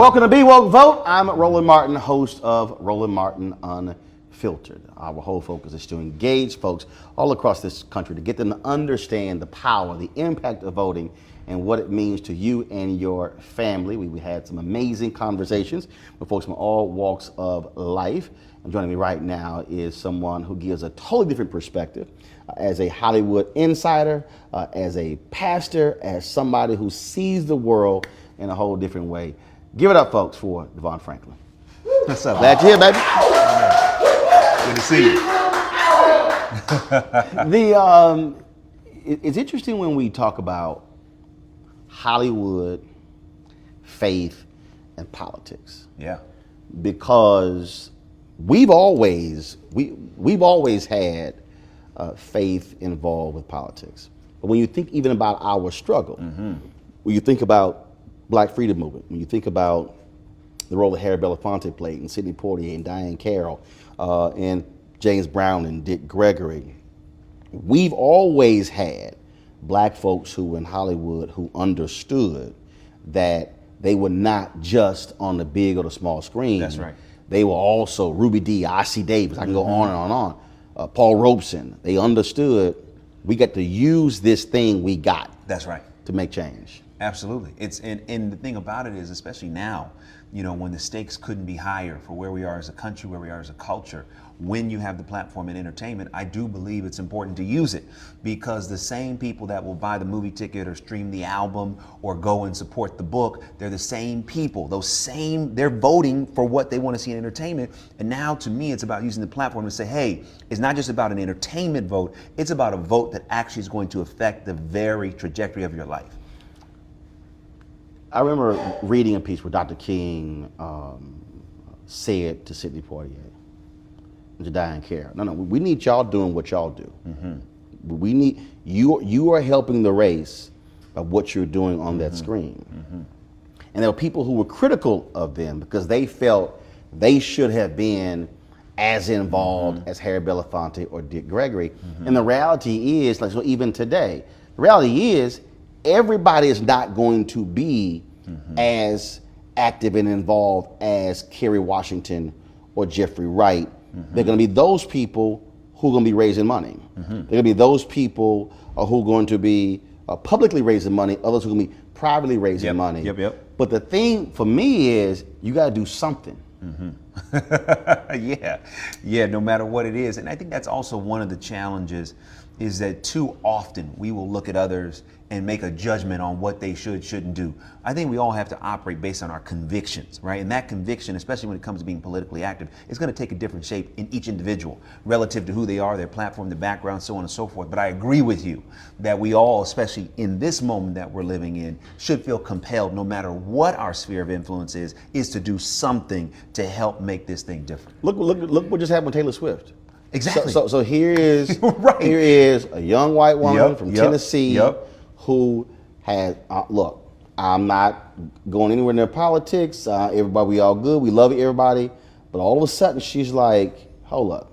Welcome to Be Woke Vote. I'm Roland Martin, host of Roland Martin Unfiltered. Our whole focus is to engage folks all across this country to get them to understand the power, the impact of voting, and what it means to you and your family. We had some amazing conversations with folks from all walks of life. And joining me right now is someone who gives a totally different perspective as a Hollywood insider, as a pastor, as somebody who sees the world in a whole different way. Give it up, folks, for Devon Franklin. What's up? Glad you're here, baby. Good to see you. It's interesting when we talk about Hollywood, faith, and politics. Yeah. Because we've always had faith involved with politics. But when you think even about our struggle, when you think about Black Freedom Movement, when you think about the role that Harry Belafonte played, and Sidney Poitier, and Diane Carroll, and James Brown, and Dick Gregory, we've always had Black folks who were in Hollywood who understood that they were not just on the big or the small screen. That's right. They were also Ruby Dee, Ossie Davis, I can go on and on. Paul Robeson. They understood we got to use this thing we got. That's right. To make change. Absolutely. And the thing about it is, especially now, when the stakes couldn't be higher for where we are as a country, where we are as a culture, when you have the platform in entertainment, I do believe it's important to use it, because the same people that will buy the movie ticket or stream the album or go and support the book, they're the same people. They're voting for what they want to see in entertainment. And now to me, it's about using the platform to say, hey, it's not just about an entertainment vote, it's about a vote that actually is going to affect the very trajectory of your life. I remember reading a piece where Dr. King said to Sidney Poitier and to Diane Carroll, no, we need y'all doing what y'all do. We need, you are helping the race by what you're doing on that screen. And there were people who were critical of them because they felt they should have been as involved as Harry Belafonte or Dick Gregory. And the reality is, like, so even today, the reality is, everybody is not going to be as active and involved as Kerry Washington or Jeffrey Wright. They're going to be those people who are going to be raising money. They're going to be those people who are going to be publicly raising money, others who are going to be privately raising money. But the thing for me is, you got to do something. Yeah, no matter what it is. And I think that's also one of the challenges, is that too often we will look at others and make a judgment on what they shouldn't do. I think we all have to operate based on our convictions, right? And that conviction, especially when it comes to being politically active, is going to take a different shape in each individual relative to who they are, their platform, their background, so on and so forth. But I agree with you that we all, especially in this moment that we're living in, should feel compelled, no matter what our sphere of influence is to do something to help make this thing different. Look what just happened with Taylor Swift. Exactly. So here is right. Here is a young white woman from Tennessee who had look. I'm not going anywhere near politics. Everybody, we all good. We love everybody. But all of a sudden, she's like, "Hold up,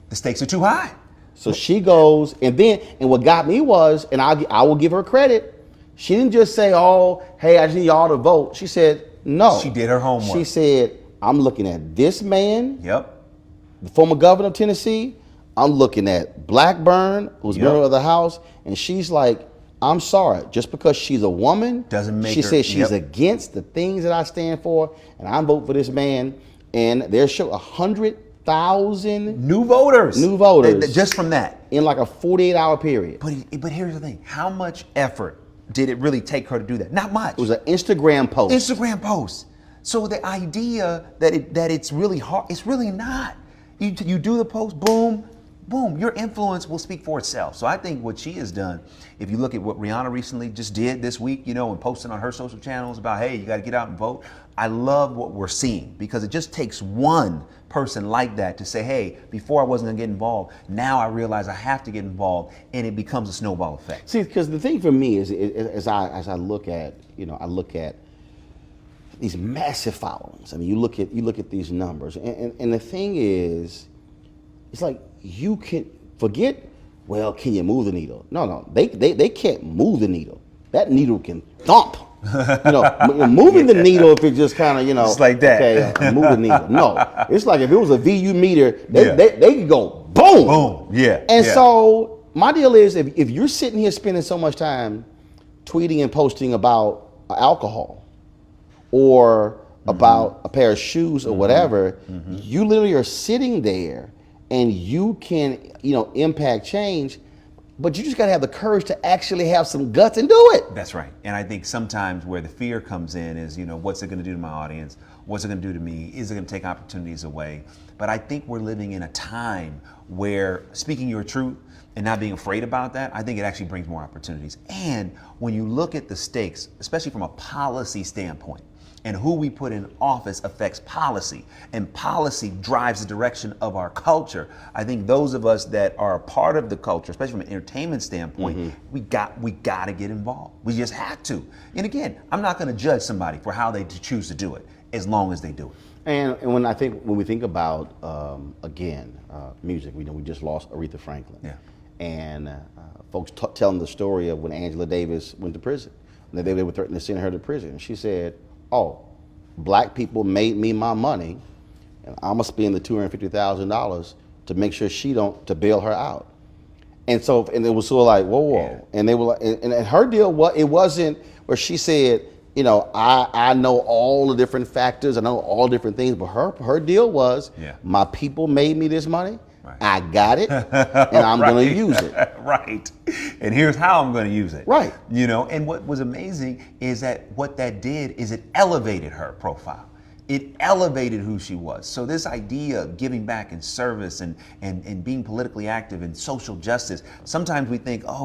the stakes are too high." So she goes, and what got me was, and I will give her credit. She didn't just say, "Oh, hey, I just need y'all to vote." She said, "No." She did her homework. She said, "I'm looking at this man." Yep. The former governor of Tennessee. I'm looking at Blackburn, who's member of the House, and she's like, I'm sorry, just because she's a woman, doesn't make she her. says she's against the things that I stand for, and I'm voting for this man. And there's 100,000 new voters just from that in like a 48-hour period. But here's the thing: how much effort did it really take her to do that? Not much. It was an Instagram post. So the idea that it's really hard, it's really not. You do the post, boom, your influence will speak for itself. So I think what she has done, if you look at what Rihanna recently just did this week, and posting on her social channels about, hey, you got to get out and vote. I love what we're seeing, because it just takes one person like that to say, hey, before I wasn't going to get involved, now I realize I have to get involved, and it becomes a snowball effect. See, because the thing for me is, as I look at, I look at these massive followings. I mean, you look at these numbers, and the thing is, it's like, you can forget, well, can you move the needle? No, they can't move the needle. That needle can thump. Moving the needle if it just kind of, Just like that. Okay, move the needle. No, it's like if it was a VU meter, they could go boom. Boom. Yeah. And so my deal is if you're sitting here spending so much time tweeting and posting about alcohol or about a pair of shoes or whatever, you literally are sitting there and you can, impact change, but you just got to have the courage to actually have some guts and do it. That's right. And I think sometimes where the fear comes in is, what's it going to do to my audience? What's it going to do to me? Is it going to take opportunities away? But I think we're living in a time where speaking your truth and not being afraid about that, I think it actually brings more opportunities. And when you look at the stakes, especially from a policy standpoint, and who we put in office affects policy, and policy drives the direction of our culture. I think those of us that are a part of the culture, especially from an entertainment standpoint, we got to get involved. We just have to. And again, I'm not going to judge somebody for how they choose to do it, as long as they do it. And when we think about music, we just lost Aretha Franklin. Yeah. And folks telling the story of when Angela Davis went to prison. They were threatening to send her to prison. And she said, "Oh, black people made me my money, and I'm gonna spend the $250,000 to make sure to bail her out." And it was sort of like, whoa. Yeah. And they were like, and her deal it wasn't where she said, I know all the different factors, I know all different things, but her deal was, my people made me this money. Right. I got it, and I'm going to use it. Right. And here's how I'm going to use it. Right. And what was amazing is that what that did is it elevated her profile. It elevated who she was. So this idea of giving back in service and being politically active in social justice, sometimes we think, I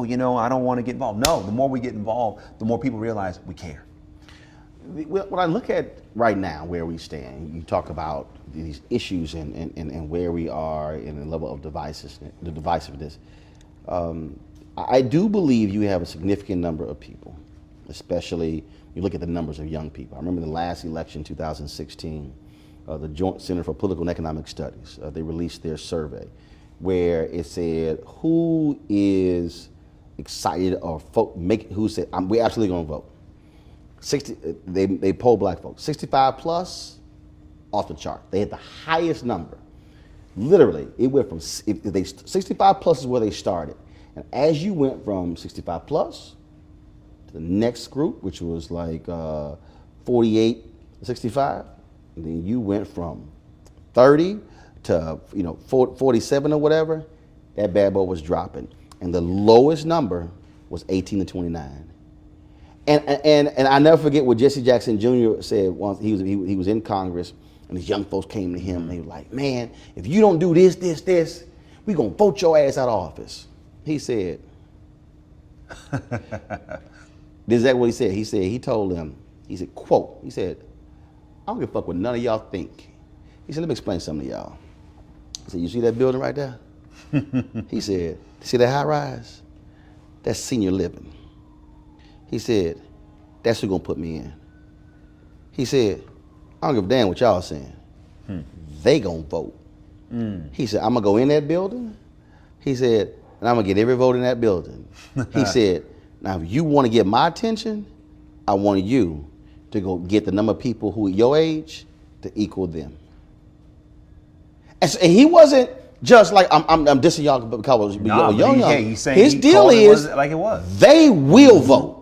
don't want to get involved. No, the more we get involved, the more people realize we care. When I look at right now where we stand, you talk about these issues and where we are in the level of divisiveness. I do believe you have a significant number of people, especially you look at the numbers of young people. I remember the last election, 2016, the Joint Center for Political and Economic Studies, they released their survey where it said who is excited or who said, we're absolutely going to vote. They polled black folks, 65 plus, off the chart. They had the highest number. Literally, it went from 65 plus is where they started, and as you went from 65 plus to the next group, which was like 48 to 65, and then you went from 30 to 47 or whatever. That bad boy was dropping, and the lowest number was 18 to 29. And I never forget what Jesse Jackson Jr. said once. He was in Congress, and these young folks came to him, and they were like, "Man, if you don't do this, we gonna vote your ass out of office." He said, "This is what he said." He said he told them. He said, "Quote." He said, "I don't give a fuck what none of y'all think." He said, "Let me explain something to y'all." He said, "You see that building right there?" He said, "See that high rise? That's senior living." He said, "That's who gonna put me in." He said, "I don't give a damn what y'all saying. They gonna vote." He said, "I'm gonna go in that building." He said, "And I'm gonna get every vote in that building." He said, "Now if you want to get my attention, I want you to go get the number of people who are your age to equal them." And he wasn't just like I'm dissing y'all because you're young. He's saying his deal is like it was. They will vote.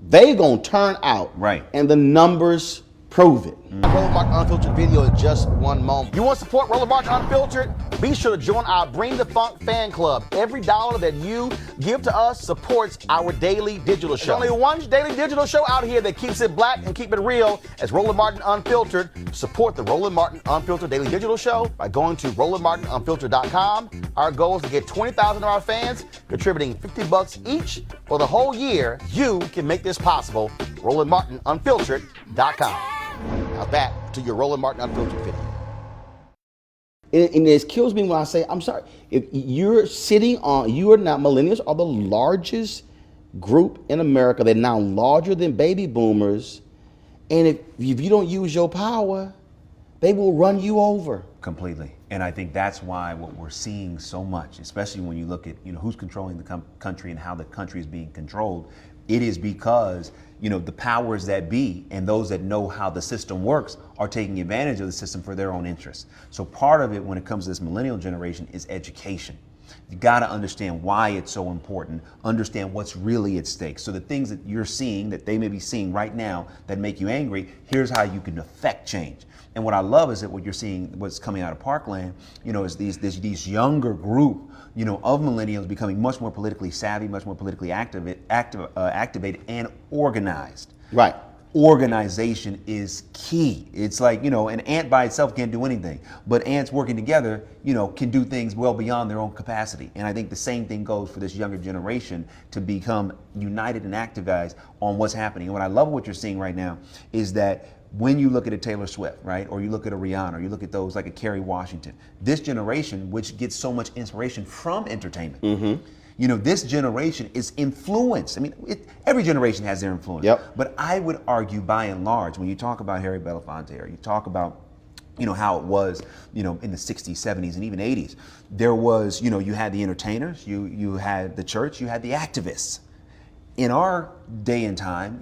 They gonna turn out, right? And the numbers prove it. Roland Martin Unfiltered video in just one moment. You want to support Roland Martin Unfiltered? Be sure to join our Bring the Funk fan club. Every dollar that you give to us supports our daily digital show. There's only one daily digital show out here that keeps it black and keep it real as Roland Martin Unfiltered. Support the Roland Martin Unfiltered daily digital show by going to RolandMartinUnfiltered.com. Our goal is to get 20,000 of our fans contributing $50 each for the whole year. You can make this possible. RolandMartinUnfiltered.com. Now back to your Roland Martin Unfiltered video. And it kills me when I say, I'm sorry, if you're you are now, millennials are the largest group in America. They're now larger than baby boomers. And if you don't use your power, they will run you over. Completely. And I think that's why what we're seeing so much, especially when you look at who's controlling the country and how the country is being controlled, It is because, the powers that be and those that know how the system works are taking advantage of the system for their own interests. So part of it when it comes to this millennial generation is education. You got to understand why it's so important, understand what's really at stake. So the things that you're seeing, that they may be seeing right now that make you angry, here's how you can affect change. And what I love is that what you're seeing, what's coming out of Parkland, is these younger group, of millennials becoming much more politically savvy, much more politically activated and organized. Right. Organization is key. It's like, an ant by itself can't do anything, but ants working together, can do things well beyond their own capacity. And I think the same thing goes for this younger generation to become united and activized on what's happening. And what I love what you're seeing right now is that when you look at a Taylor Swift, right, or you look at a Rihanna, or you look at those like a Kerry Washington, this generation, which gets so much inspiration from entertainment, this generation is influenced. I mean, every generation has their influence. Yep. But I would argue, by and large, when you talk about Harry Belafonte, or you talk about, how it was, in the 60s, 70s, and even 80s, there was, you had the entertainers, you had the church, you had the activists. In our day and time,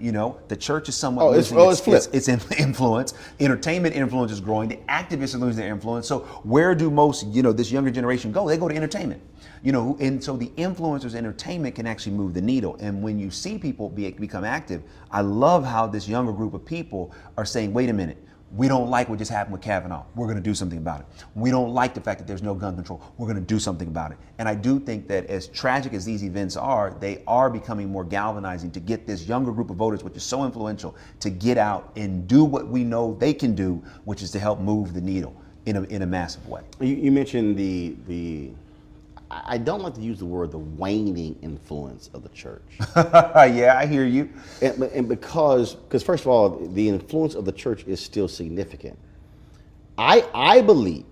the church is somewhat losing its influence. Entertainment influence is growing. The activists are losing their influence. So where do most, this younger generation go? They go to entertainment. And so the influencers, entertainment can actually move the needle. And when you see people become active, I love how this younger group of people are saying, wait a minute. We don't like what just happened with Kavanaugh. We're going to do something about it. We don't like the fact that there's no gun control. We're going to do something about it. And I do think that as tragic as these events are, they are becoming more galvanizing to get this younger group of voters, which is so influential, to get out and do what we know they can do, which is to help move the needle in a massive way. You mentioned the I don't like to use the word the waning influence of the church. Yeah, I hear you. And because first of all, the influence of the church is still significant. I believe,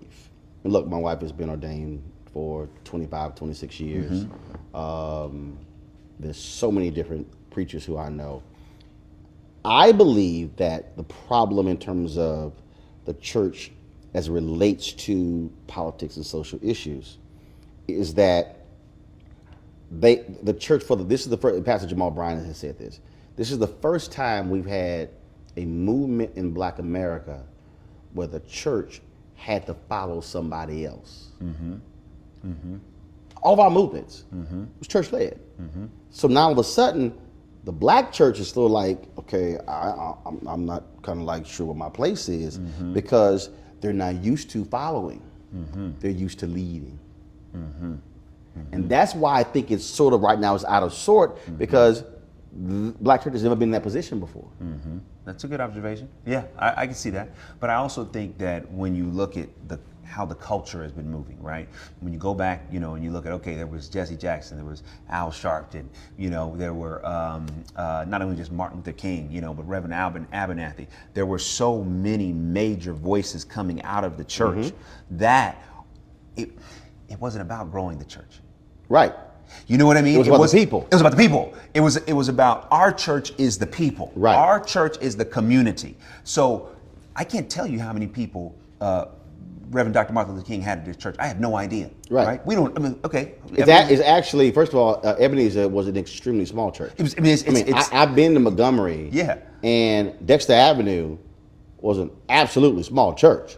and look, my wife has been ordained for 25, 26 years. There's so many different preachers who I know. I believe that the problem in terms of the church as it relates to politics and social issues is that the church this is the first, Pastor Jamal Bryant has said this. This is the first time we've had a movement in Black America where the church had to follow somebody else. All of our movements was church led. So now all of a sudden, the Black church is still like, okay, I'm not kind of like sure what my place is because they're not used to following. They're used to leading. And that's why I think it's sort of right now it's out of sort because the Black church has never been in that position before. That's a good observation. Yeah, I can see that. But I also think that when you look at how the culture has been moving, right? When you go back, and you look at, okay, there was Jesse Jackson, there was Al Sharpton, there were not only just Martin Luther King, but Reverend Abernathy. There were so many major voices coming out of the church that it wasn't about growing the church. Right. You know what I mean? It was about the people. It was about the people. It was about our church is the people. Right. Our church is the community. So I can't tell you how many people Reverend Dr. Martin Luther King had at his church. I have no idea. Right. We don't. I mean, okay. It's actually, first of all, Ebenezer was an extremely small church. I've been to Montgomery. Yeah. And Dexter Avenue was an absolutely small church.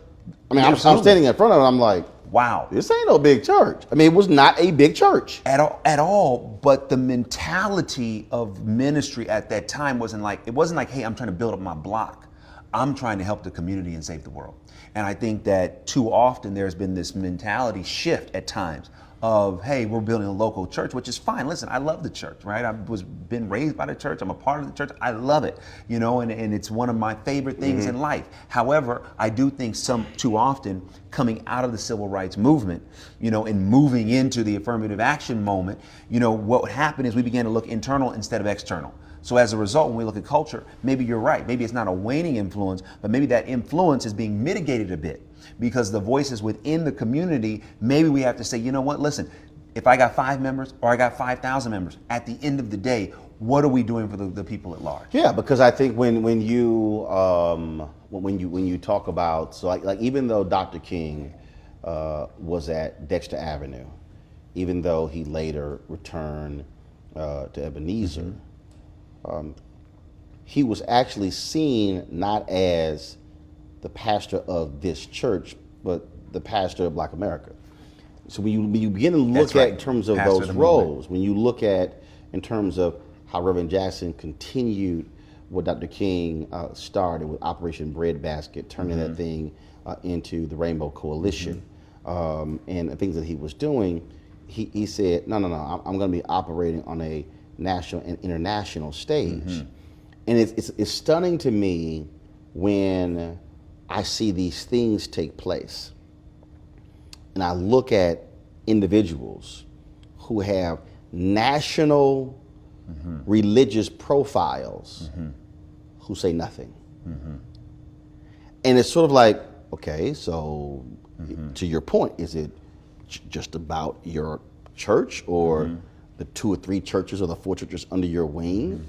I mean, I'm standing in front of it. I'm like, wow, this ain't no big church. I mean, it was not a big church at all. But the mentality of ministry at that time wasn't like, hey, I'm trying to build up my block. I'm trying to help the community and save the world. And I think that too often there's been this mentality shift at times of, hey, we're building a local church, which is fine. Listen, I love the church, right? I was been raised by the church. I'm a part of the church. I love it, and it's one of my favorite things in life. However, I do think too often coming out of the civil rights movement, and moving into the affirmative action moment, what happened is we began to look internal instead of external. So as a result, when we look at culture, maybe you're right. Maybe it's not a waning influence, but maybe that influence is being mitigated a bit because the voices within the community, maybe we have to say, you know what, listen, if I got 5 members or I got 5,000 members, at the end of the day, what are we doing for the people at large? Yeah, because I think when you talk about, so like even though Dr. King was at Dexter Avenue, even though he later returned to Ebenezer, he was actually seen not as the pastor of this church, but the pastor of Black America. So when you begin to look at in terms of Pastor of those the roles, movement. when you look at in terms of how Reverend Jackson continued what Dr. King started with Operation Breadbasket, turning that thing into the Rainbow Coalition, and the things that he was doing, he said, no, I'm going to be operating on a national and international stage. And it's stunning to me when I see these things take place. And I look at individuals who have national religious profiles who say nothing. And it's sort of like, okay, so to your point, is it just about your church or the 2 or 3 churches or the 4 churches under your wing?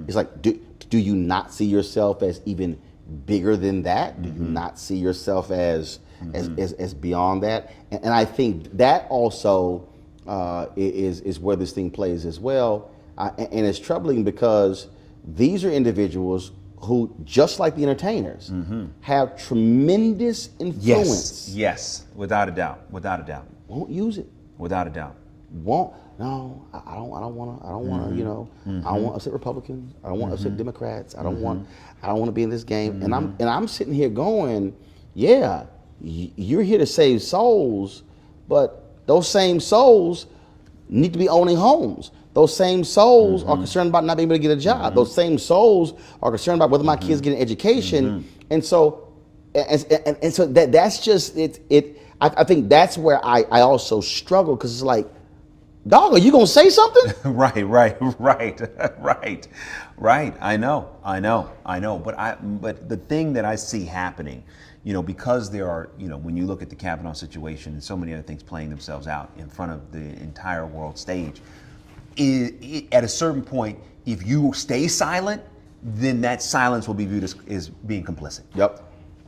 It's like, do you not see yourself as even bigger than that? Do you not see yourself as beyond that? And I think that also is where this thing plays as well. And it's troubling because these are individuals who, just like the entertainers, have tremendous influence. Yes, without a doubt, without a doubt. Won't use it. Without a doubt. Won't. No, I don't want to. You know, I don't want to upset Republicans. I don't want to upset Democrats. I don't want to be in this game. And I'm sitting here going, yeah, you're here to save souls, but those same souls need to be owning homes. Those same souls are concerned about not being able to get a job. Those same souls are concerned about whether my kids get an education. And so, and so that's just it. I think that's where I also struggle, because it's like, dog, are you gonna say something? Right. I know. But the thing that I see happening, because there are, when you look at the Kavanaugh situation and so many other things playing themselves out in front of the entire world stage, at a certain point, if you stay silent, then that silence will be viewed as being complicit. Yep.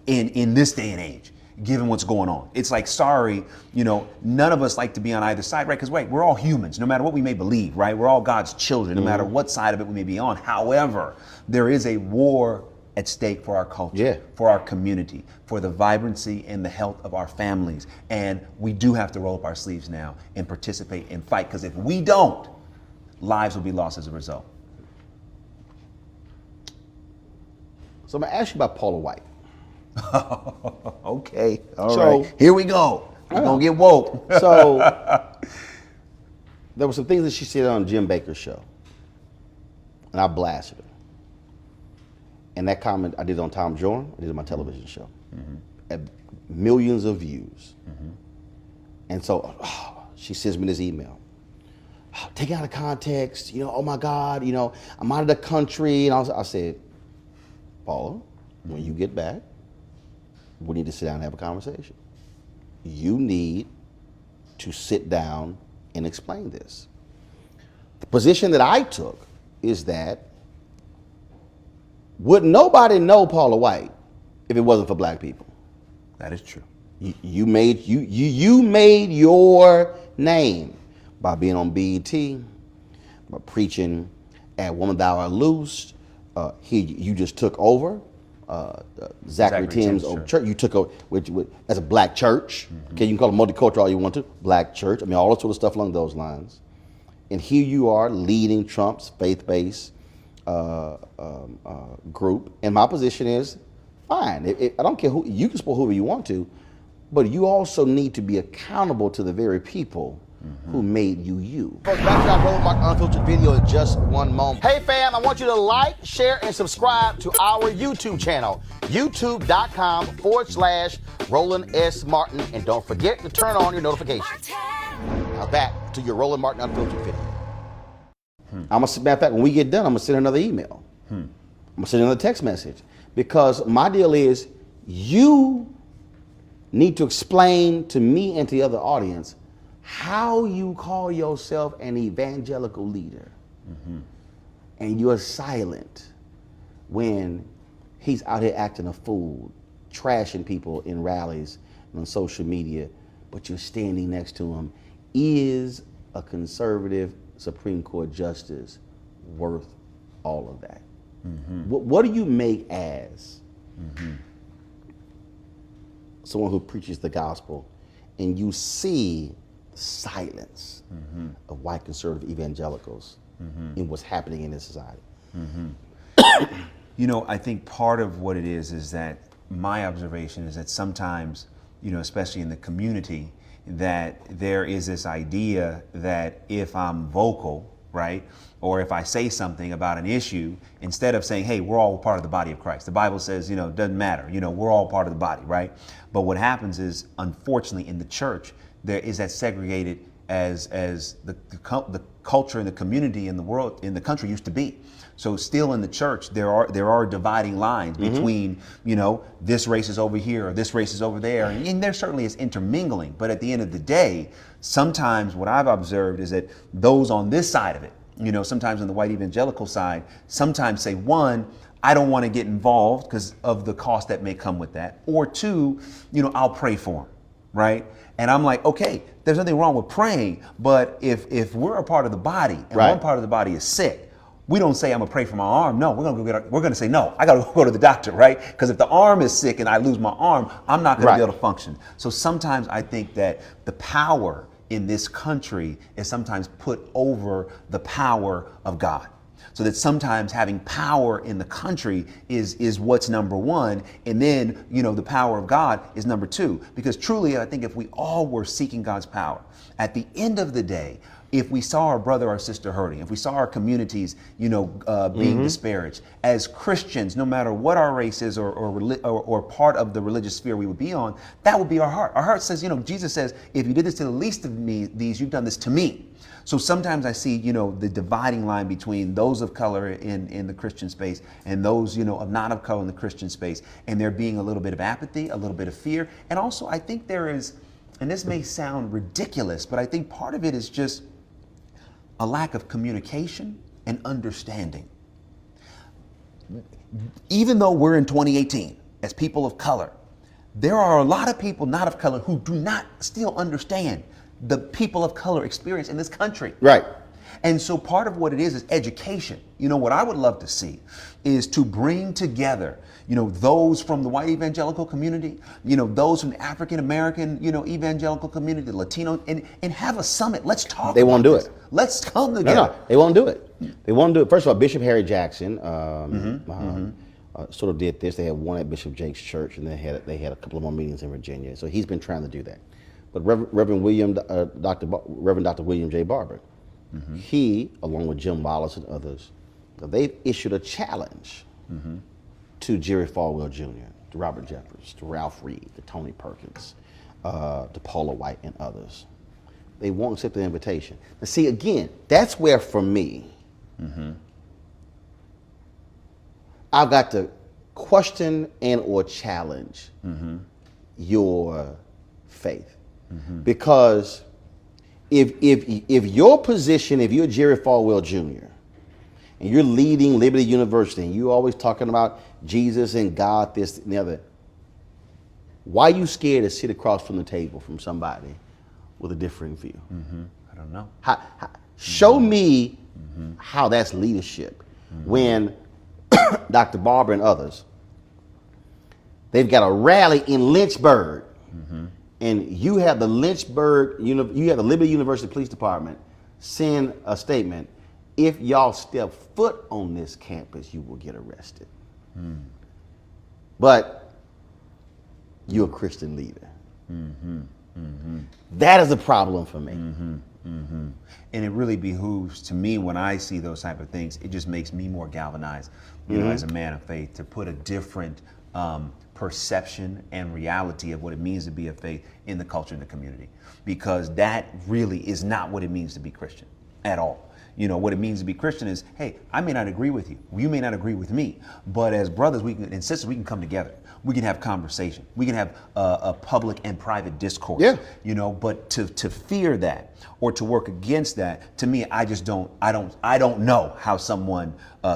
In this day and age, given what's going on. It's like, sorry, none of us like to be on either side, right? Because, we're all humans, no matter what we may believe, right? We're all God's children, no matter what side of it we may be on. However, there is a war at stake for our culture, for our community, for the vibrancy and the health of our families. And we do have to roll up our sleeves now and participate and fight, because if we don't, lives will be lost as a result. So I'm gonna ask you about Paula White. Okay, all right. Here we go. We're gonna get woke. So there were some things that she said on Jim Baker's show, and I blasted her. And that comment I did on Tom Jordan, I did on my television show, had millions of views. And so she sends me this email. Take it out of context, oh my God, I'm out of the country. And I said, Paula, when you get back, we need to sit down and have a conversation. You need to sit down and explain this. The position that I took is that would nobody know Paula White if it wasn't for Black people? That is true. You made your name by being on BET, by preaching at Woman Thou Art Loosed. Here you just took over Zachary Tim's old church. You took over as a Black church. Okay, you can call it multicultural all you want to. Black church. I mean, all that sort of stuff along those lines. And here you are leading Trump's faith-based group. And my position is, fine. I don't care who, you can support whoever you want to, but you also need to be accountable to the very people who made you. Folks, back to our Roland Martin Unfiltered video in just one moment. Hey fam, I want you to like, share, and subscribe to our YouTube channel, youtube.com/Roland S. Martin. And don't forget to turn on your notifications. Now back to your Roland Martin Unfiltered video. Matter of fact, when we get done, I'm gonna send another email. I'm gonna send another text message. Because my deal is, you need to explain to me and to the other audience how you call yourself an evangelical leader, and you're silent when he's out here acting a fool, trashing people in rallies and on social media, but you're standing next to him. Is a conservative Supreme Court justice worth all of that? What do you make as someone who preaches the gospel and you see silence of white conservative evangelicals in what's happening in this society? You know, I think part of what it is that my observation is that sometimes, you know, especially in the community, that there is this idea that if I'm vocal, right, or if I say something about an issue, instead of saying, hey, we're all part of the body of Christ. The Bible says, you know, it doesn't matter, you know, we're all part of the body, right? But what happens is, unfortunately, in the church, there is that segregated as the culture and the community in the world, in the country used to be. So still in the church, there are dividing lines between, you know, this race is over here or this race is over there. And there certainly is intermingling. But at the end of the day, sometimes what I've observed is that those on this side of it, you know, sometimes on the white evangelical side, sometimes say, one, I don't want to get involved because of the cost that may come with that. Or two, you know, I'll pray for them, right? And I'm like, okay, there's nothing wrong with praying. But if we're a part of the body and one part of the body is sick, we don't say, I'm gonna pray for my arm. No, we're gonna say, no, I gotta go to the doctor, right? Because if the arm is sick and I lose my arm, I'm not gonna be able to function. So sometimes I think that the power in this country is sometimes put over the power of God. So that sometimes having power in the country is what's number one. And then, you know, the power of God is number two. Because truly, I think if we all were seeking God's power, at the end of the day, if we saw our brother or sister hurting, if we saw our communities, you know, being disparaged, as Christians, no matter what our race is or part of the religious sphere we would be on, that would be our heart. Our heart says, you know, Jesus says, if you did this to the least of me, these, you've done this to me. So sometimes I see, you know, the dividing line between those of color in the Christian space and those, you know, of not of color in the Christian space, and there being a little bit of apathy, a little bit of fear. And also I think there is, and this may sound ridiculous, but I think part of it is just a lack of communication and understanding. Even though we're in 2018 as people of color, there are a lot of people not of color who do not still understand the people of color experience in this country. Right. And so part of what it is education. You know, what I would love to see is to bring together, you know, those from the white evangelical community, you know, those from the African American, you know, evangelical community, the Latino, and have a summit. Let's talk. They won't do it. Let's come together. No, they won't do it. They won't do it. First of all, Bishop Harry Jackson sort of did this. They had one at Bishop Jake's church, and they had a couple of more meetings in Virginia. So he's been trying to do that. But Reverend Dr. William J. Barber, he, along with Jim Wallace and others, they've issued a challenge to Jerry Falwell Jr., to Robert Jeffers, to Ralph Reed, to Tony Perkins, to Paula White and others. They won't accept the invitation. Now see, again, that's where for me, I've got to question and or challenge your faith. Because if your position, if you're Jerry Falwell Jr., and you're leading Liberty University, and you're always talking about Jesus and God, this and the other, why are you scared to sit across from the table from somebody with a differing view? I don't know. Show me how that's leadership. When Dr. Barber and others, they've got a rally in Lynchburg, and you have the you have the Liberty University Police Department send a statement: if y'all step foot on this campus, you will get arrested. But you're a Christian leader. That is a problem for me. And it really behooves to me when I see those type of things, it just makes me more galvanized, you know, as a man of faith, to put a different perception and reality of what it means to be a faith in the culture and the community, because that really is not what it means to be Christian at all. You know, what it means to be Christian is, hey, I may not agree with you. You may not agree with me. But as brothers and sisters, we can come together. We can have conversation. We can have a public and private discourse. Yeah. You know, but to fear that or to work against that, to me, I don't know how someone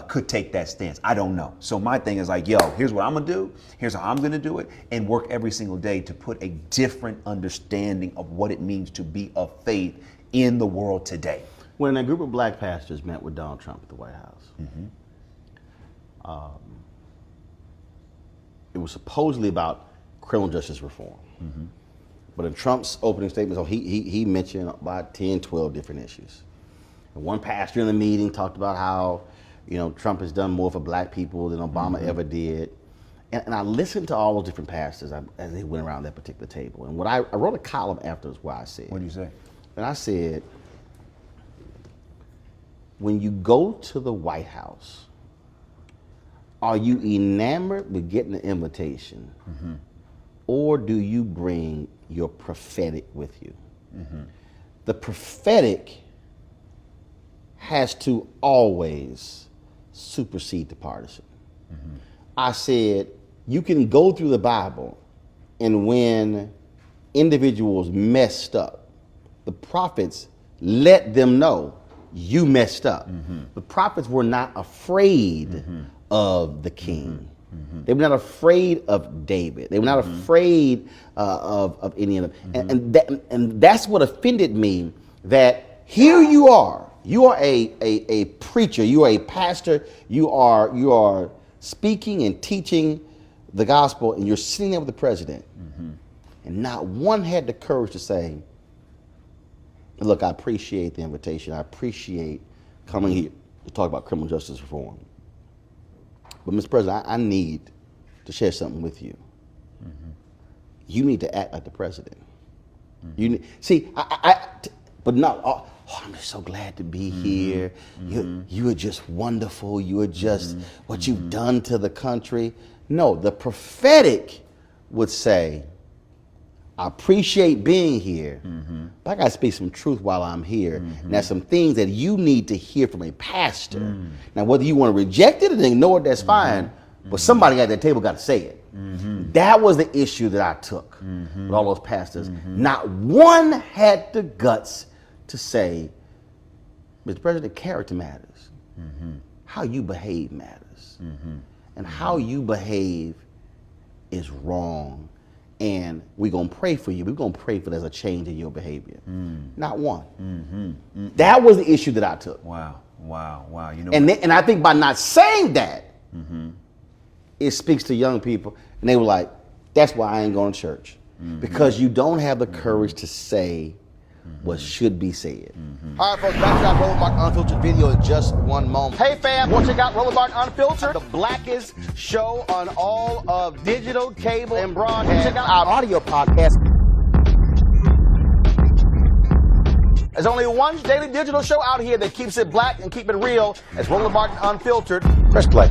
could take that stance. I don't know. So my thing is like, yo, here's what I'm gonna do. Here's how I'm gonna do it, and work every single day to put a different understanding of what it means to be of faith in the world today. When a group of black pastors met with Donald Trump at the White House, It was supposedly about criminal justice reform. But in Trump's opening statement, so he mentioned about 10, 12 different issues. And one pastor in the meeting talked about how, Trump has done more for black people than Obama ever did. And I listened to all those different pastors as they went around that particular table. And I wrote a column afterwards where I said, What do you say? And I said, when you go to the White House, are you enamored with getting the invitation? Or do you bring your prophetic with you? The prophetic has to always supersede the partisan. I said, you can go through the Bible, and when individuals messed up, the prophets let them know you messed up. The prophets were not afraid of the king. They were not afraid of David. They were not afraid of any of them. And that's what offended me, that here you are a preacher, you are a pastor, you are speaking and teaching the gospel, and you're sitting there with the president. And not one had the courage to say, look, I appreciate the invitation. I appreciate coming here to talk about criminal justice reform. But Mr. President, I need to share something with you. You need to act like the president. You need, see, but no, oh, I'm just so glad to be here. You are just wonderful. You are just what you've done to the country. No, the prophetic would say, I appreciate being here, but I got to speak some truth while I'm here. And there's some things that you need to hear from a pastor. Now, whether you want to reject it and ignore it, that's fine, but somebody at that table got to say it. That was the issue that I took with all those pastors. Not one had the guts to say, Mr. President, character matters. How you behave matters. And how you behave is wrong. And we're going to pray for you. We're going to pray for there's a change in your behavior. Not one. That was the issue that I took. Wow. You know, And I think by not saying that, it speaks to young people. And they were like, that's why I ain't going to church. Because you don't have the courage to say what should be said. All right, folks, back to our Roland Martin Unfiltered video in just one moment. Hey, fam, want to check out Roland Martin Unfiltered? The blackest show on all of digital, cable, and broadcast. Check out our audio podcast. There's only one daily digital show out here that keeps it black and keep it real. It's Roland Martin Unfiltered. Press play.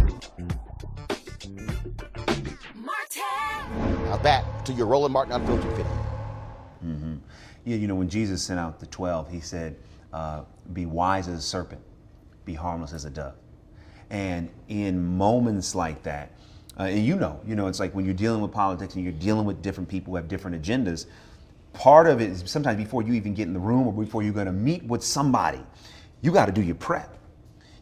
Now back to your Roland Martin Unfiltered video. You know, when Jesus sent out the 12, he said, be wise as a serpent, be harmless as a dove. And in moments like that, and you know, it's like when you're dealing with politics and you're dealing with different people who have different agendas, part of it is sometimes before you even get in the room or before you're going to meet with somebody, you got to do your prep.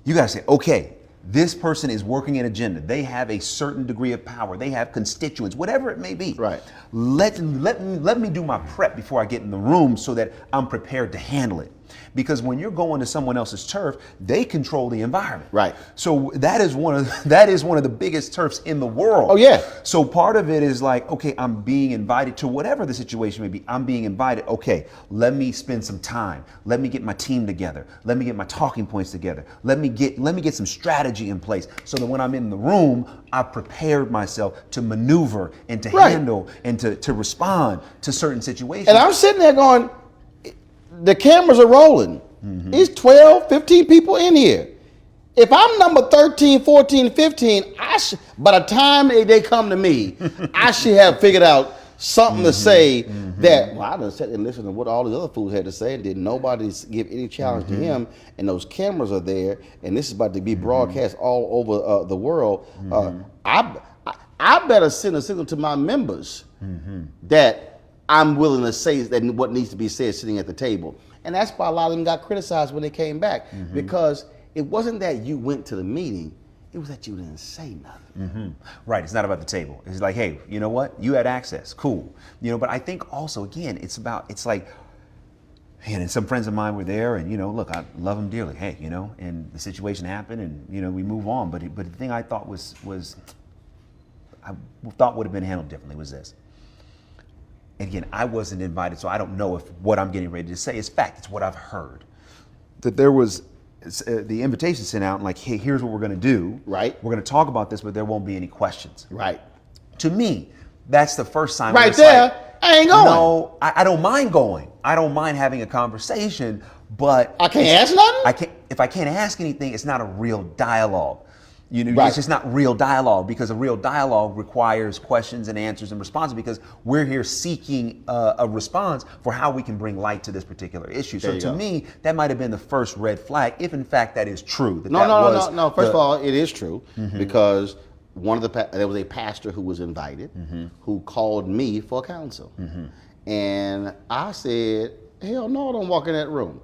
You got to say, okay, this person is working an agenda. They have a certain degree of power. They have constituents, whatever it may be. Right. Let me do my prep before I get in the room so that I'm prepared to handle it. Because when you're going to someone else's turf, they control the environment. Right. So that is one of the biggest turfs in the world. Oh, yeah. So part of it is like, okay, I'm being invited to whatever the situation may be. I'm being invited. Okay, let me spend some time. Let me get my team together. Let me get my talking points together. Let me get some strategy in place so that when I'm in the room, I've prepared myself to maneuver and to handle and to respond to certain situations. And I'm sitting there going, the cameras are rolling. It's 12, 15 people in here. If I'm number 13, 14, 15, by the time they come to me, I should have figured out something to say that, well, I done sat and listened to what all the other fools had to say, and did nobody give any challenge to him, and those cameras are there, and this is about to be broadcast all over the world. I better send a signal to my members that I'm willing to say that what needs to be said sitting at the table. And that's why a lot of them got criticized when they came back, because it wasn't that you went to the meeting, it was that you didn't say nothing. Right, it's not about the table. It's like, hey, you know what? You had access, cool. But I think also, again, it's like And some friends of mine were there, and look, I love them dearly. Hey, and the situation happened, and we move on. But the thing I thought was I thought would have been handled differently was this. Again, I wasn't invited, so I don't know if what I'm getting ready to say is fact. It's what I've heard. That there was the invitation sent out, and like, hey, here's what we're going to do. Right. We're going to talk about this, but there won't be any questions. Right. To me, that's the first sign. Right there, I ain't going. No, I don't mind going. I don't mind having a conversation, but I can't ask nothing? If I can't ask anything, it's not a real dialogue. Right. It's just not real dialogue, because a real dialogue requires questions and answers and responses, because we're here seeking a response for how we can bring light to this particular issue. So to me, that might have been the first red flag, if in fact that is true. No. First of all, it is true, because there was a pastor who was invited, who called me for counsel. And I said, hell no, don't walk in that room.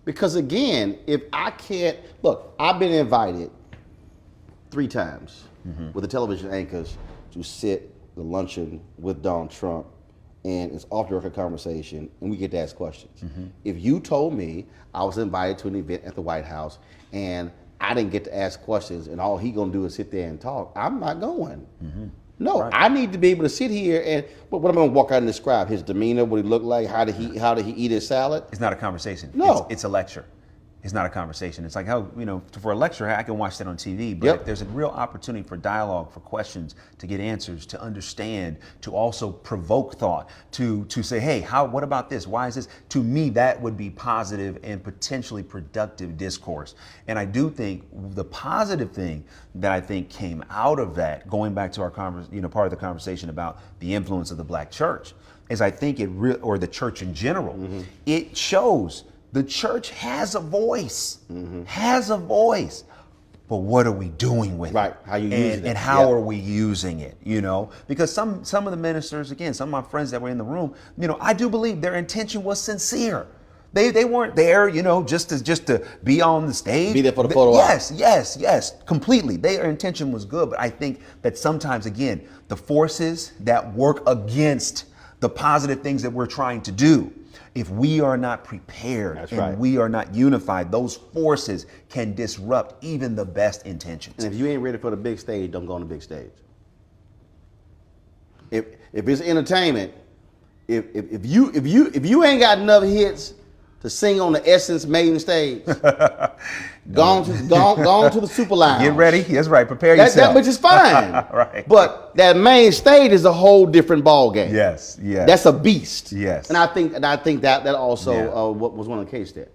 Because again, if I can't, look, I've been invited 3 times with the television anchors to sit the luncheon with Donald Trump, and it's off the record conversation, and we get to ask questions. If you told me I was invited to an event at the White House and I didn't get to ask questions and all he gonna do is sit there and talk, I'm not going. No, right. I need to be able to sit here and, what am I gonna walk out and describe? His demeanor, what he looked like, how did he eat his salad? It's not a conversation. No. It's a lecture. It's not a conversation. It's like how, for a lecture, I can watch that on TV, but there's a real opportunity for dialogue, for questions, to get answers, to understand, to also provoke thought, to say, hey, what about this? Why is this? To me, that would be positive and potentially productive discourse. And I do think the positive thing that I think came out of that, going back to our part of the conversation about the influence of the Black church, is I think or the church in general, it shows the church has a voice, but what are we doing with it? Right, how you using it. And how are we using it, Because some of the ministers, again, some of my friends that were in the room, I do believe their intention was sincere. They weren't there, just to be on the stage. Be there for the photo op. Yes, completely. Their intention was good, but I think that sometimes, again, the forces that work against the positive things that we're trying to do, if we are not prepared we are not unified, those forces can disrupt even the best intentions. And if you ain't ready for the big stage, don't go on the big stage. If it's entertainment, if you ain't got enough hits to sing on the Essence main stage, gone to the Super Lounge. Get ready. That's right. Prepare yourself. Which is fine. Right. But that main stage is a whole different ball game. Yes. That's a beast. Yes. And I think that also what was one of the case there.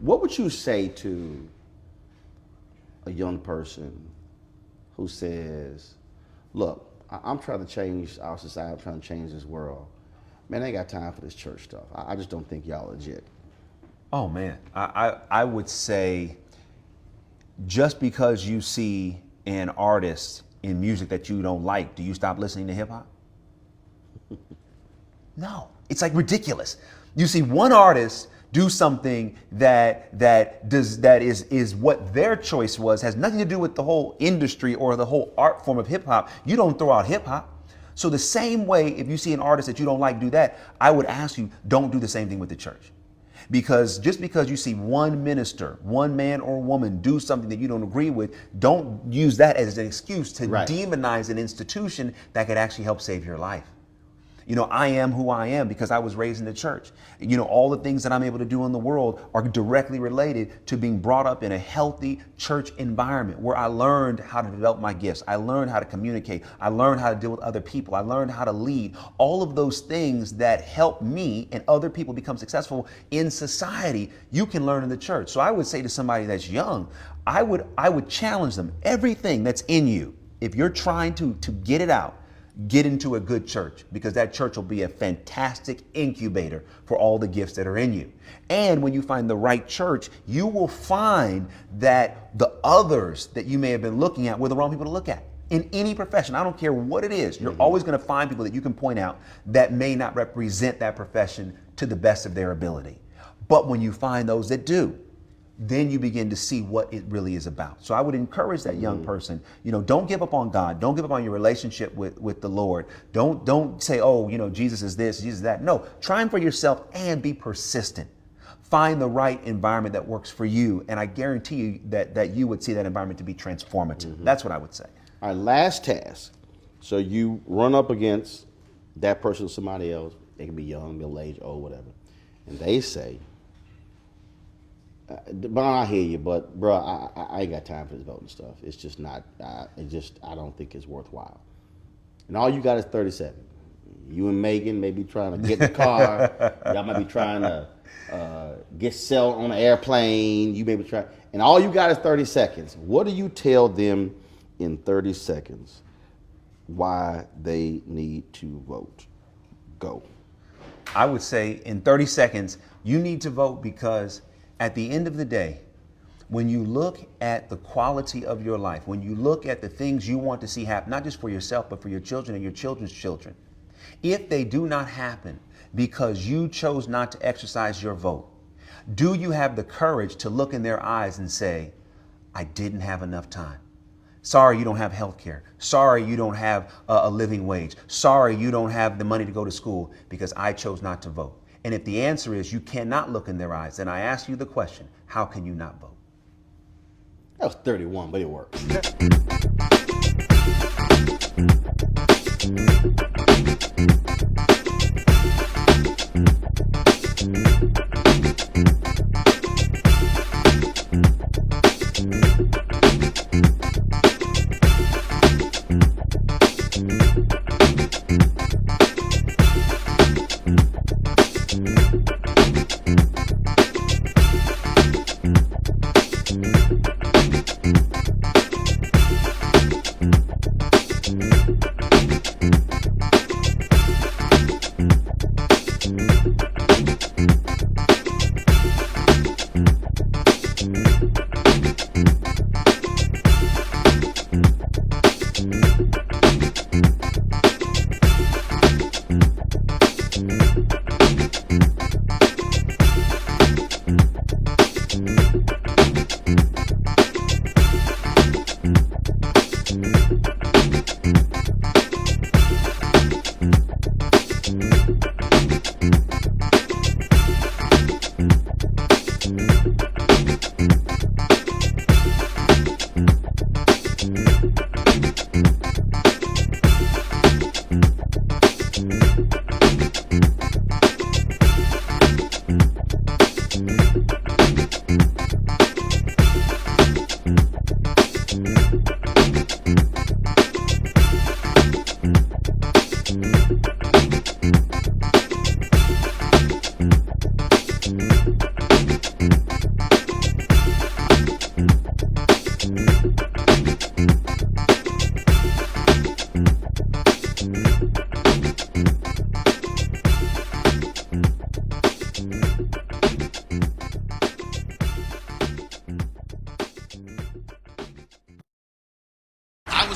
What would you say to a young person who says, "Look, I'm trying to change our society. I'm trying to change this world. Man, I ain't got time for this church stuff. I just don't think y'all legit." Oh man, I would say, just because you see an artist in music that you don't like, do you stop listening to hip hop? No, it's like ridiculous. You see one artist do something that is what their choice was, has nothing to do with the whole industry or the whole art form of hip hop. You don't throw out hip hop. So the same way, if you see an artist that you don't like do that, I would ask you, don't do the same thing with the church. Because just because you see one minister, one man or woman do something that you don't agree with, don't use that as an excuse to demonize an institution that could actually help save your life. I am who I am because I was raised in the church. All the things that I'm able to do in the world are directly related to being brought up in a healthy church environment where I learned how to develop my gifts. I learned how to communicate. I learned how to deal with other people. I learned how to lead. All of those things that help me and other people become successful in society, you can learn in the church. So I would say to somebody that's young, I would challenge them. Everything that's in you, if you're trying to get it out, get into a good church, because that church will be a fantastic incubator for all the gifts that are in you. And when you find the right church, you will find that the others that you may have been looking at were the wrong people to look at. In any profession, I don't care what it is, you're always going to find people that you can point out that may not represent that profession to the best of their ability. But when you find those that do, then you begin to see what it really is about. So I would encourage that young person, don't give up on God. Don't give up on your relationship with the Lord. Don't say, oh, Jesus is this, Jesus is that. No, try him for yourself and be persistent. Find the right environment that works for you. And I guarantee you that you would see that environment to be transformative. That's what I would say. All right, last task. So you run up against that person or somebody else. They can be young, middle age, old, whatever. And they say, but I hear you, but bro, I ain't got time for this voting stuff. It's just not, I don't think it's worthwhile. And all you got is 30 seconds. You and Megan may be trying to get in the car. Y'all might be trying to get settled on an airplane. You may be trying, and all you got is 30 seconds. What do you tell them in 30 seconds why they need to vote? Go. I would say in 30 seconds, you need to vote because at the end of the day, when you look at the quality of your life, when you look at the things you want to see happen, not just for yourself, but for your children and your children's children, if they do not happen because you chose not to exercise your vote, do you have the courage to look in their eyes and say, I didn't have enough time? Sorry, you don't have health care. Sorry, you don't have a living wage. Sorry, you don't have the money to go to school because I chose not to vote. And if the answer is you cannot look in their eyes, then I ask you the question, how can you not vote? That was 31, but it worked.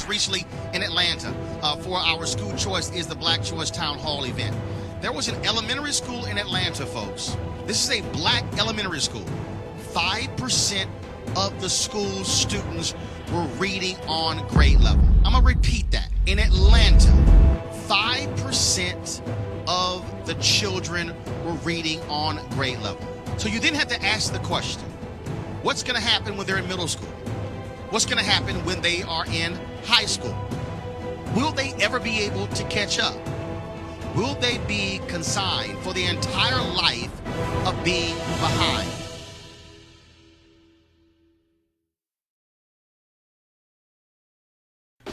Recently in Atlanta for our School Choice is the Black Choice Town Hall event. There was an elementary school in Atlanta, folks. This is a black elementary school. 5% of the school's students were reading on grade level. I'm gonna repeat that. In Atlanta, 5% of the children were reading on grade level. So you then have to ask the question, what's gonna happen when they're in middle school? What's going to happen when they are in high school? Will they ever be able to catch up? Will they be consigned for the entire life of being behind?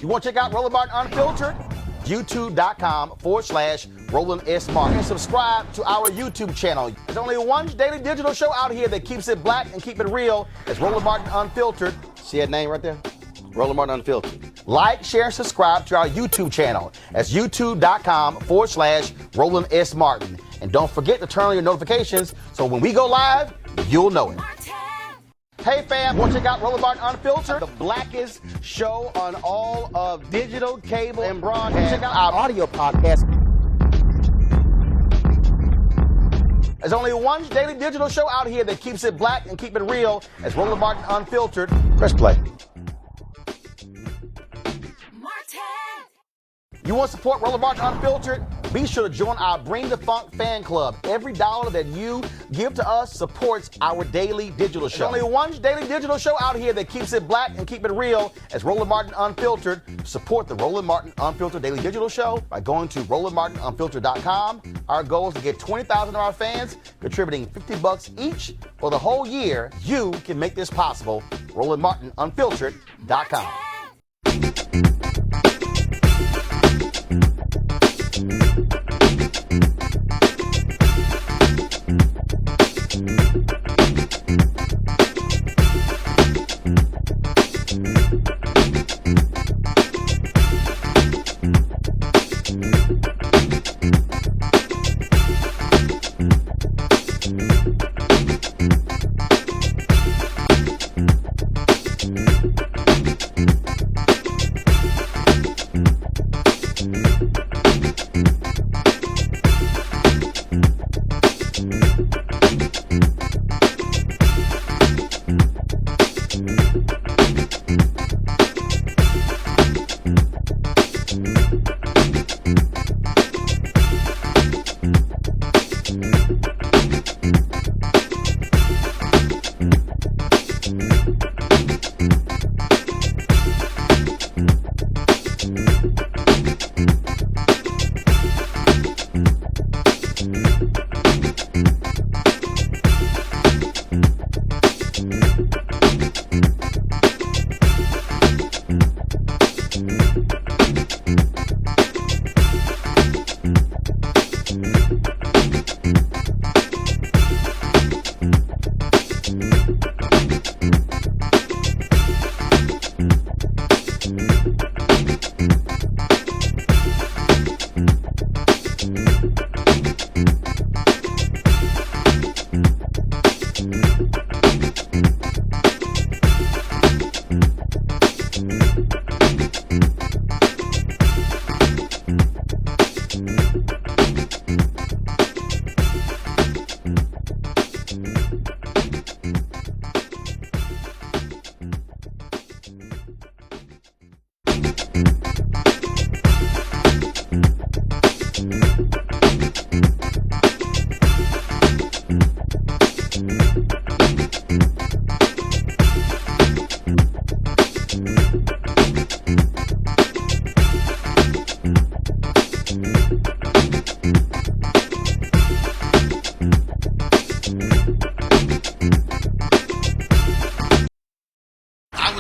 You want to check out Roland Martin Unfiltered? YouTube.com/Roland S. Martin. And subscribe to our YouTube channel. There's only one daily digital show out here that keeps it black and keep it real. It's Roland Martin Unfiltered. See that name right there? Roland Martin Unfiltered. Like, share, and subscribe to our YouTube channel. That's YouTube.com/Roland S. Martin. And don't forget to turn on your notifications so when we go live, you'll know it. Hey fam, want to check out Roland Martin Unfiltered? The blackest show on all of digital, cable, and broadcast. Check out our audio podcast. There's only one daily digital show out here that keeps it black and keep it real. It's Roland Martin Unfiltered. Press play. You want to support Roland Martin Unfiltered? Be sure to join our Bring the Funk fan club. Every dollar that you give to us supports our daily digital show. There's only one daily digital show out here that keeps it black and keep it real. It's Roland Martin Unfiltered. Support the Roland Martin Unfiltered daily digital show by going to RolandMartinUnfiltered.com. Our goal is to get 20,000 of our fans contributing $50 each for the whole year. You can make this possible. RolandMartinUnfiltered.com.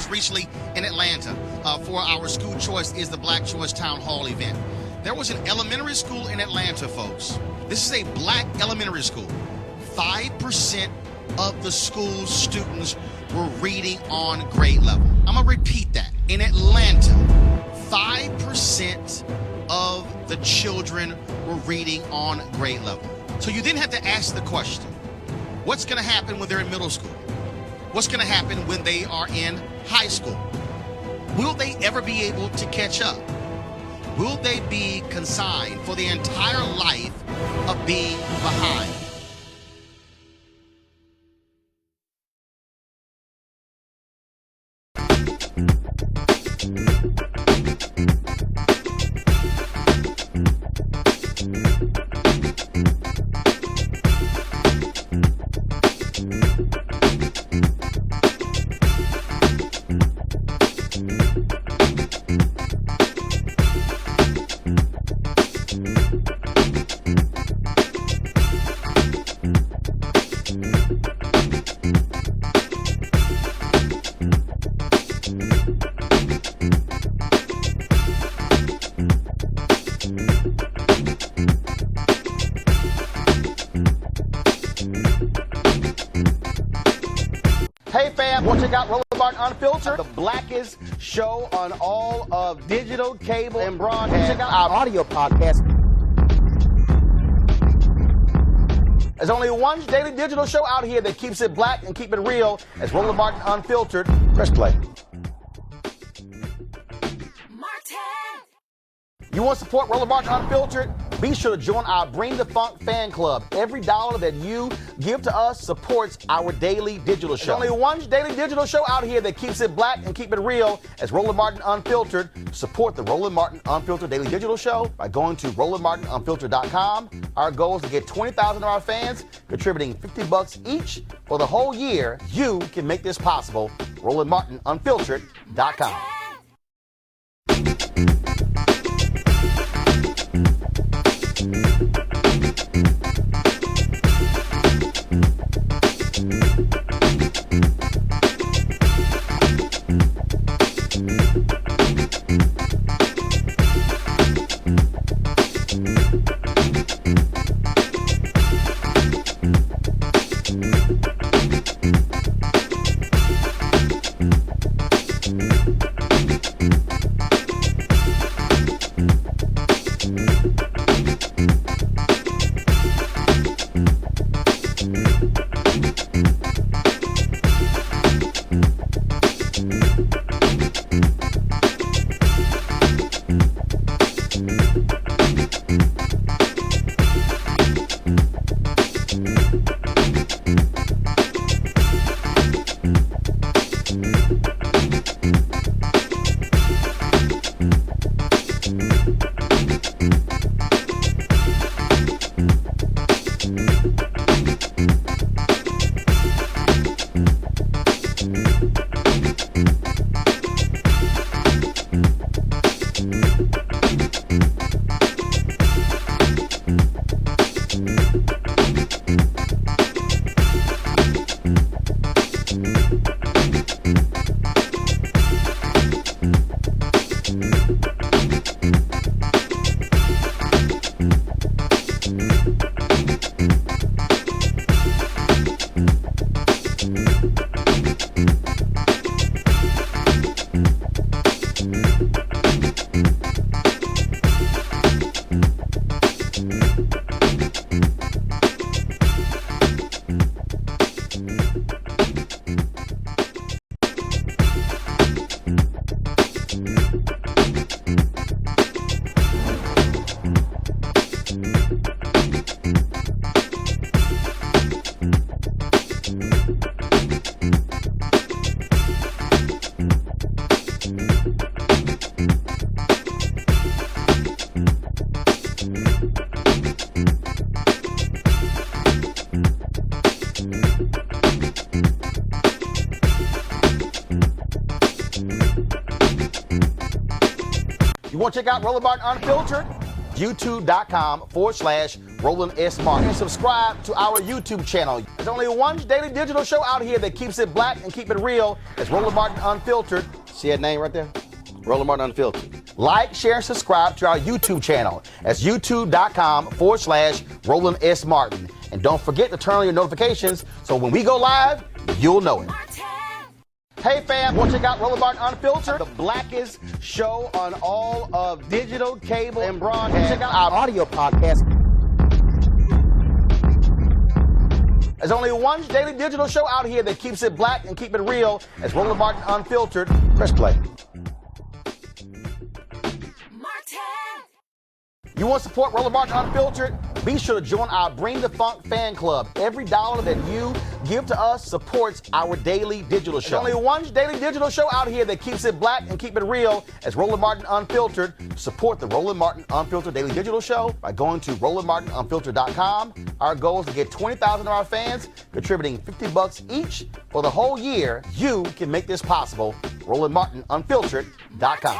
Recently in Atlanta for our School Choice is the Black Choice Town Hall event. There was an elementary school in Atlanta, folks. This is a black elementary school. 5% of the school's students were reading on grade level. I'm going to repeat that. In Atlanta, 5% of the children were reading on grade level. So you then have to ask the question, what's going to happen when they're in middle school? What's going to happen when they are in high school? Will they ever be able to catch up? Will they be consigned for the entire life of being behind? Hey fam, want to check out Roland Martin Unfiltered, the blackest show on all of digital, cable, and broadcast. Check out our audio podcast. There's only one daily digital show out here that keeps it black and keep it real. It's Roland Martin Unfiltered. Press play. You want to support Roland Martin Unfiltered? Be sure to join our Bring the Funk fan club. Every dollar that you give to us supports our daily digital show. There's only one daily digital show out here that keeps it black and keep it real. As Roland Martin Unfiltered. Support the Roland Martin Unfiltered daily digital show by going to RolandMartinUnfiltered.com. Our goal is to get 20,000 of our fans contributing $50 each for the whole year. You can make this possible. RolandMartinUnfiltered.com. You want to check out Roland Martin Unfiltered? YouTube.com/Roland S. Martin. And subscribe to our YouTube channel. There's only one daily digital show out here that keeps it black and keep it real. It's Roland Martin Unfiltered. See that name right there? Roland Martin Unfiltered. Like, share, and subscribe to our YouTube channel. That's YouTube.com/Roland S. Martin. And don't forget to turn on your notifications so when we go live, you'll know it. Hey fam, want to check out Roland Martin Unfiltered? The blackest show on all of digital, cable, and broadcast. Check out our audio podcast. There's only one daily digital show out here that keeps it black and keep it real. It's Roland Martin Unfiltered. Press play. You want to support Roland Martin Unfiltered? Be sure to join our Bring the Funk fan club. Every dollar that you give to us supports our daily digital show. There's only one daily digital show out here that keeps it black and keep it real. It's Roland Martin Unfiltered. Support the Roland Martin Unfiltered daily digital show by going to RolandMartinUnfiltered.com. Our goal is to get 20,000 of our fans contributing $50 each for the whole year. You can make this possible. RolandMartinUnfiltered.com.